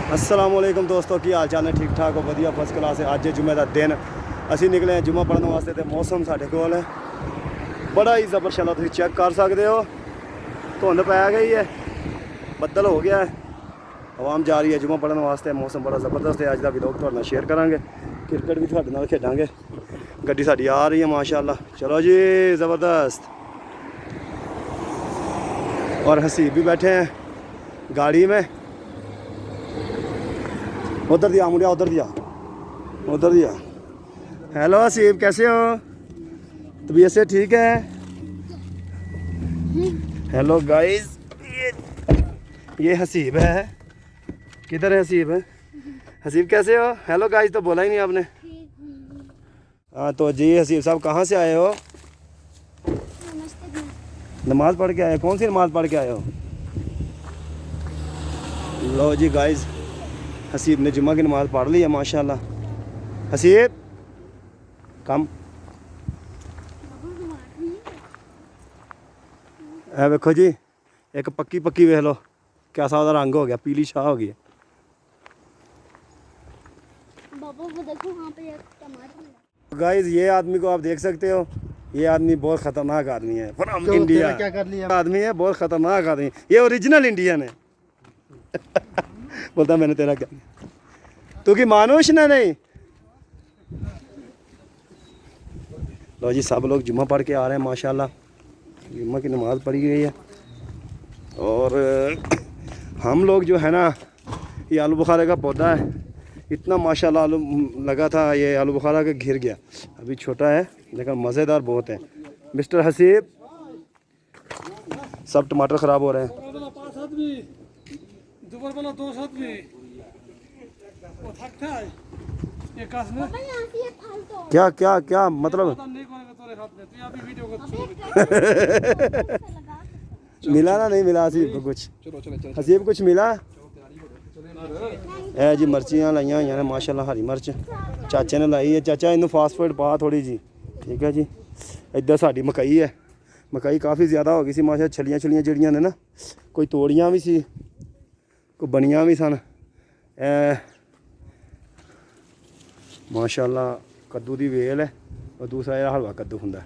अस्सलाम वालेकुम दोस्तों, की हाल चाल ने? ठीक ठाक हो? वधिया फर्स्ट क्लास है। अज जुम्मे का दिन असी निकले हैं जुम्मा पढ़ने वास्ते। तो मौसम साढ़े कोल है बड़ा ही जबरदस्त, तुम चेक कर सकते हो। धुंध पै गई है, बदल हो गया है, आवाम जा रही है जुम्मा पढ़ने वास्ते। मौसम बड़ा ज़बरदस्त है। अज का व्लॉग तुहाडे नाल शेयर करांगे। क्रिकेट भी तुहाडे नाल खेडांगे। गड्डी साडी आ रही है माशाअल्लाह। चलो जी, ज़बरदस्त। और हसीब भी बैठे हैं गाड़ी में। उधर दिया मुड़िया, उधर दिया, उधर दिया। हेलो हसीब, कैसे हो? तबीयत से ठीक है? हेलो गाइस, ये हसीब है। किधर है हसीब? हसीब कैसे हो? हेलो गाइस तो बोला ही नहीं आपने। हाँ तो जी हसीब साहब कहाँ से आए हो? नमाज पढ़ के आए? कौन सी नमाज पढ़ के आए हो? लो जी गाइस, हसीब ने जुम्मा की नमाज़ पढ़ ली है माशाल्लाह। हसीब कम है, वेखो जी एक पक्की पक्की वेख लो कैसा उसका रंग हो गया, पीली शाह हो गई। गाइस ये आदमी को आप देख सकते हो, ये आदमी बहुत ख़तरनाक आदमी है। फ्रॉम इंडिया क्या कर लिया आदमी है, बहुत ख़तरनाक आदमी। ये ओरिजिनल इंडियन है। बोलता मैंने तेरा क्या, तू की मानुष ना नहीं। लो जी सब लोग जुम्मा पढ़ के आ रहे हैं माशाल्लाह। जुम्मा की नमाज़ पढ़ी गई है। और हम लोग जो है ना, ये आलू बुखारे का पौधा है, इतना माशाल्लाह आलू लगा था, ये आलू बुखारा के घिर गया। अभी छोटा है लेकिन मज़ेदार बहुत है। मिस्टर हसीब, सब टमाटर ख़राब हो रहे हैं। क्या क्या क्या मतलब? मिला ना? नहीं मिला हसीब को कुछ? हसीब कुछ मिला है जी? मर्चियाँ लाइया हुई ने माशाल्लाह, हरी मिर्च चाचे ने लाई है। चाचा इनू फास्ट फूड पा थोड़ी जी, ठीक है जी। इधर साड़ी मकई है, मकई काफ़ी ज़्यादा हो गई सी माशा। छलियाँ छलियाँ जड़ियाँ ने ना, कोई तोड़ियाँ भी सी, कोई बनियाँ भी सन। माशाल्लाह कद्दू की वेल है, और दूसरा यह हलवा कद्दू होंगे।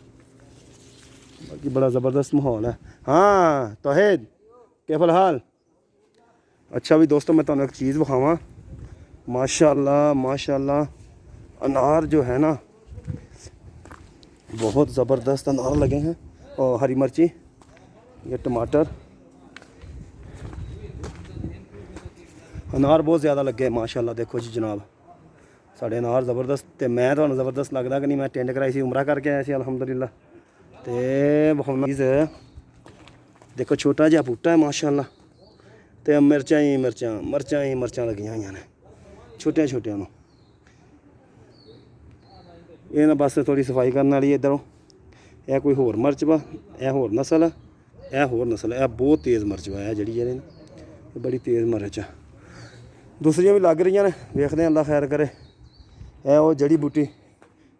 बाकी बड़ा ज़बरदस्त माहौल है। हाँ तोहेद क्या हाल? अच्छा भी दोस्तों मैं तुम्हें एक चीज़ दिखावा। माशाल्लाह माशाल्लाह अनार जो है ना, बहुत ज़बरदस्त अनार लगे हैं। और हरी मिर्ची, ये टमाटर, अनार बहुत ज़्यादा लगे माशाल्लाह। देखो जी जनाब, साढ़े अनार ज़बरदस्त। तो मैं तो ज़बरदस्त लगता कि नहीं, मैं टेंड कराई सी, उमरा करके आया सी अलहमदुलिल्लाह। तो चीज़ है, देखो छोटा जहा बूटा है माशाल्लाह। तो मिर्चा ही मिर्चा लगी हुई ने छोटिया छोटिया। ये ना बस थोड़ी सफाई करने वाली है। इधरों यह कोई होर मिर्च वा, यह होर नस्ल है, यह होर नस्ल है। यह बहुत तेज़ मिर्च वा है जी, ये बड़ी तेज़ मिर्च है। दूसरियाँ भी लग रही ने, वेखते हैं अल्लाह खैर करे। यह वो जड़ी बूटी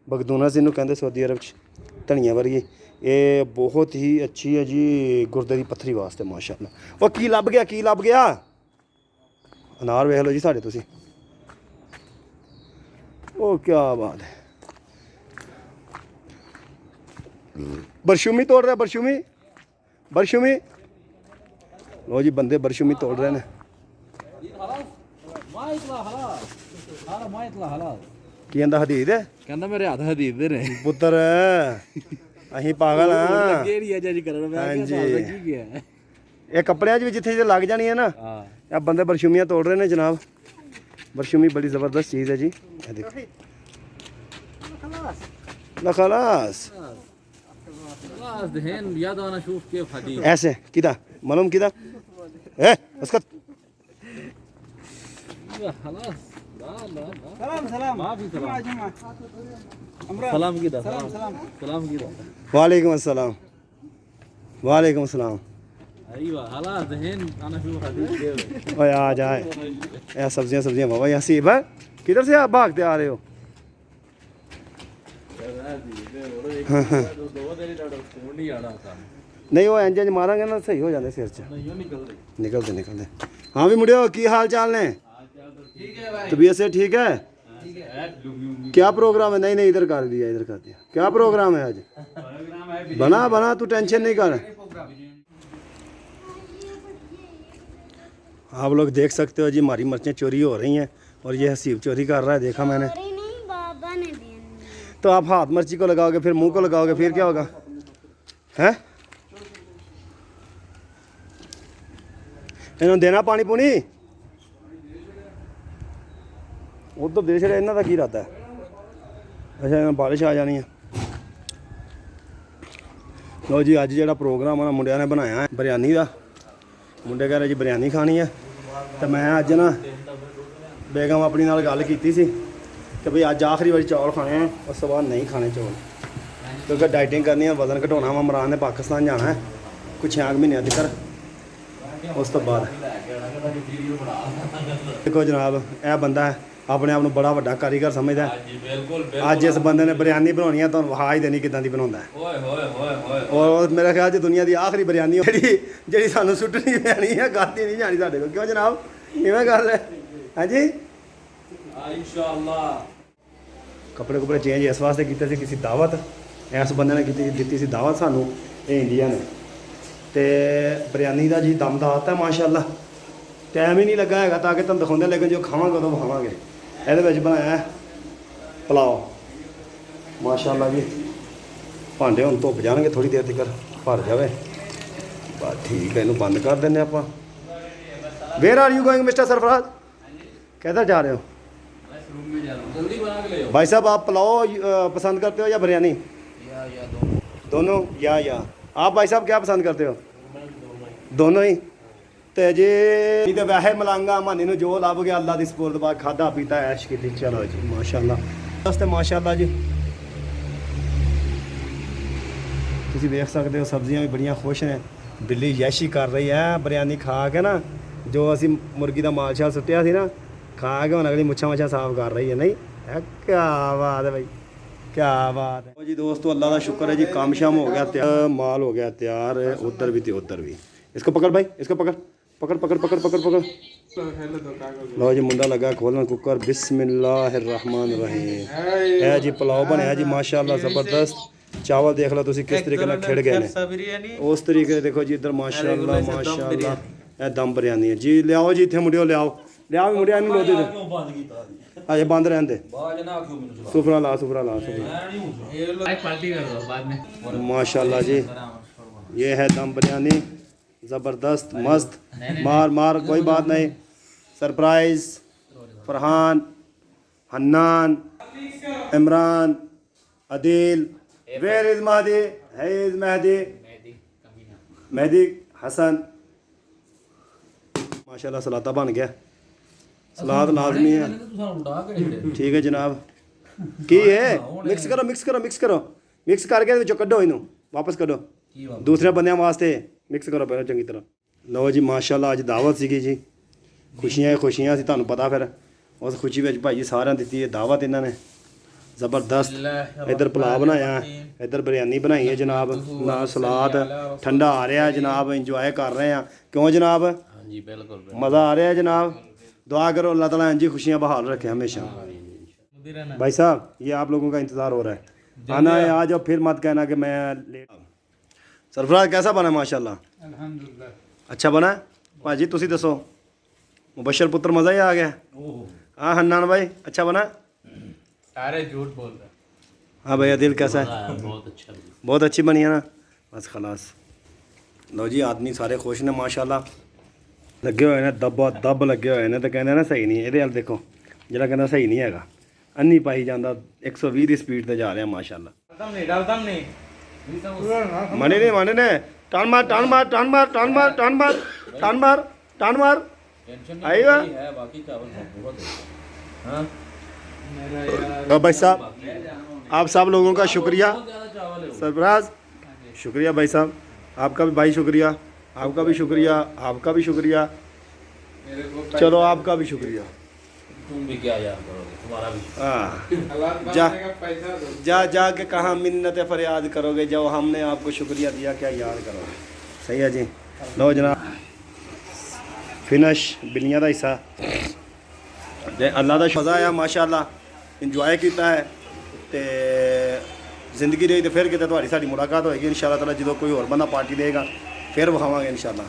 बगदूना जिन्हों कहते सऊदी अरब धनिया वर्गी, ये बहुत ही अच्छी है जी गुर्दे की पत्थरी वास्ते माशाल्लाह। वो की लभ गया, की लभ गया? अनार वेख लो जी साढ़े तुसी। ओ क्या बात है, बरशुमी तोड़ रहा है, बरशुमी बरशुमी। लो जी बंदे बरशुमी तोड़ रहे हैं। की कहता हदीद है, कहता मेरे हाथ हदीद दे ने पुत्र अहीं पागल हाँ। हाँ जी, ये कपड़े भी जिथे लग जानी है ना, या बंदे बरशुमियाँ तोड़ रहे हैं जनाब। बरशुमी बड़ी ज़बरदस्त चीज़ है जी। खलास ऐसे किदा मलूम किदा है उसका। वालेकुम अस्सलाम, वालेकुम अस्सलाम। ओए आ जाए, यह सब्जियां बाबा यहाँ सीब है। किधर से आप भागते आ रहे हो? नहीं वो इंज मारांगे ना सही हो जाते सिर च, निकलते निकलते। हाँ भी मुड़ियो की हाल चाल ने? तबीयत से ठीक है? क्या प्रोग्राम है? नहीं नहीं, इधर कर दिया, इधर कर दिया। क्या प्रोग्राम है आज? बना बना, तू टेंशन नहीं कर। आप लोग देख सकते हो जी, हमारी मिर्चें चोरी हो रही हैं और ये हसीब चोरी कर रहा है, देखा मैंने। बाबा ने दिया। तो आप हाथ मिर्ची को लगाओगे, फिर मुंह को लगाओगे, फिर क्या होगा? हैं? इन्होंने देना पानी पुनी? उधर देश रहे, इन्हों का की इरादा है? अच्छा, इन्होंने बारिश आ जानी है। लो जी, अज जो प्रोग्राम है ना मुंडिया ने बनाया है बिरयानी का। मुंडे कह रहे जी बिरयानी खानी है, तो मैं अज ना बेगम अपनी नाल गल की सी कि भाई अज आखिरी बारी चौल खाने हैं, उस तो बाद नहीं खाने चौल, क्योंकि डाइटिंग करनी है, वजन घटाना वा। इमरान ने पाकिस्तान जाना है कुछ 6 महीने तक, उस तो बाद देखो जनाब, यह बंदा है अपने आप को बड़ा वड्डा कारीगर समझदा है। अज इस बंदे ने बिरयानी बनानी है, तो वहा ही देनी किदां दी बनाउंदा है। और मेरे ख्याल दुनिया की आखिरी बिरयानी जी सानू सुट्टनी पैनी है, गाती नहीं जानी साडे कोल। क्यों जनाब, इवें गल है? हाँ जी, कपड़े कुपड़े चेंज इस वास्ते किए थे, किसी दावत इस बंदे ने दी सी दावत सानू, ये इंडिया ने। तो बिरयानी का जी दम दाता है माशाअल्लाह, टाइम ही नहीं लगा है ताकि तुम दिखाते, लेकिन जो खावांगे उदों खावांगे। ये बनाया पुलाव माशाअल्लाह जी। भांडे हुण धुप जाएंगे थोड़ी देर तक, भर जाए बस ठीक है, इनू बंद कर दें आप। Where are you going mister Sarfaraz? किधर जा रहे हो? भाई साहब, आप पुलाव पसंद करते हो या बिरयानी? दोनों या आप भाई साहब क्या पसंद करते हो? दोनों ही। तो जी तो वैसे मलांगा मानी नूं जो लभ गया, अल्लाह की सपुर्द बाद खादा पीता ऐश की। चलो जी माशाअल्लाह, वास्ते माशाअल्लाह जी। तुसीं देख सकते हो सब्जियां भी बड़ियां खुश ने। बिल्ली यैशी कर रही है बिरयानी खा के ना, जो असी मुर्गी का माल शाल सुट्टिया सी ना, खा के हुण अगली मुच्छां मुच्छां साफ कर रही है। नहीं क्या बात है भाई, क्या बात है जी। दोस्तों अल्लाह का शुक्र है जी, काम शाम हो गया तैयार, माल हो गया तैयार, उधर भी तो उधर भी। इसको पकड़ भाई, इसको पकड़ पकड़ पकड़ पकड़ पकड़ पकड़। लो जी मुंडा लगा खोलना कुकर। बिस्मिल्लाहिर्रहमानिर्रहीम। है जी पुलाव बनया जी माशाअल्लाह ज़बरदस्त। चावल देख लो तुसी किस तरीके खिड़ गए ने, उस तरीके देखो जी इधर माशाअल्लाह माशाअल्लाह। यह दम बिरयानी है जी। लियाओ जी इतने मुंडियो, लियाओ मुंडिया इन लो दे। अजे बंद रहन दे, सुफरा ला सुफरा ला सुफरा। माशाअल्लाह जी, ये है दम बिरयानी ज़बरदस्त मस्त। मार मार कोई बात नहीं। Surprise Farhan, Hannan, Imran, Adeel. Where is Mahdi? है इज़ महदी, मेहदी हसन। माशाअल्लाह सलाता बन गया, सलाद लाजमी है। ठीक है जनाब, की है? मिक्स करो मिक्स करो मिक्स करो, मिक्स करके विचों कड्डो, इनू वापस कड्डो, दूसरे बंदियां वास्ते मिक्स करो पहले चंगी तरह। लो जी माशाअल्लाह अज दावत सी जी, खुशियां खुशियां सी, तुहानू पता। फिर उस खुशी में भाई जी सारिਆਂ दी है दावत इन्होंने ज़बरदस्त। इधर पुलाव बनाया, इधर बिरयानी बनाई है जनाब, ना सलाद। ठंडा आ रहा है जनाब, इंजॉय कर रहे हैं। क्यों जनाब? मज़ा आ रहा है जनाब। दुआ करो अल्लाह ताला इंजी खुशियाँ बहाल रखे हमेशा। भाई साहब ये आप लोगों का इंतज़ार हो रहा है, आना है आ जाओ, फिर मत कहना कि मैं लेट। सरफराज कैसा बना? माशाअल्लाह अल्हम्दुलिल्लाह अच्छा बना। भाजी तुसी दसो, मुबशर पुत्र मज़ा ही आ गया। हाँ हन्नान भाई अच्छा बना? सारे झूठ बोल रहे। हाँ भैया दिल कैसा है? बहुत अच्छी बनी है ना, बस खलास। लो जी आदमी सारे खुश ने माशाअल्लाह, लगे हुए ने दब्बा दब लगे हुए ने। तो कहते ना सही नहीं, ये हल देखो जरा कहना सही नहीं है, अन्नी पाई जाता 120 की स्पीड से जा रहा माशाअल्लाह। मने नहीं मने ने, टान मार टान मार टान मार टान मार टान मार टान मार टान मार। आएगा भाई साहब, आप सब लोगों का शुक्रिया। सरफराज शुक्रिया भाई साहब, आपका भी भाई शुक्रिया, आपका भी शुक्रिया, आपका भी शुक्रिया। चलो आपका भी शुक्रिया। तुम भी क्या याद करोगे, तुम्हारा भी। हाँ जा जा के कहाँ मिन्नत फरियाद करोगे, जो हमने आपको शुक्रिया दिया क्या याद करोगे। सही है जी। लो जनाब फिनिश बिल्लियाँ का हिस्सा ਤੇ ਅੱਲਾ ਦਾ ਮਜ਼ਾ ਆਇਆ ਮਾਸ਼ਾਅੱਲਾ, ਇੰਜੋਏ ਕੀਤਾ ਹੈ। ਤੇ ਜ਼ਿੰਦਗੀ ਰਹੀ ਤੇ ਫਿਰ ਕਿਤੇ ਤੁਹਾਡੀ ਸਾਡੀ ਮੁਲਾਕਾਤ ਹੋਏਗੀ ਇਨਸ਼ਾਅੱਲਾ ਤਾਲਾ, ਜਦੋਂ ਕੋਈ ਹੋਰ ਬੰਦਾ ਪਾਰਟੀ ਦੇਗਾ ਫਿਰ ਵਿਖਾਵਾਂਗੇ ਇਨਸ਼ਾਅੱਲਾ।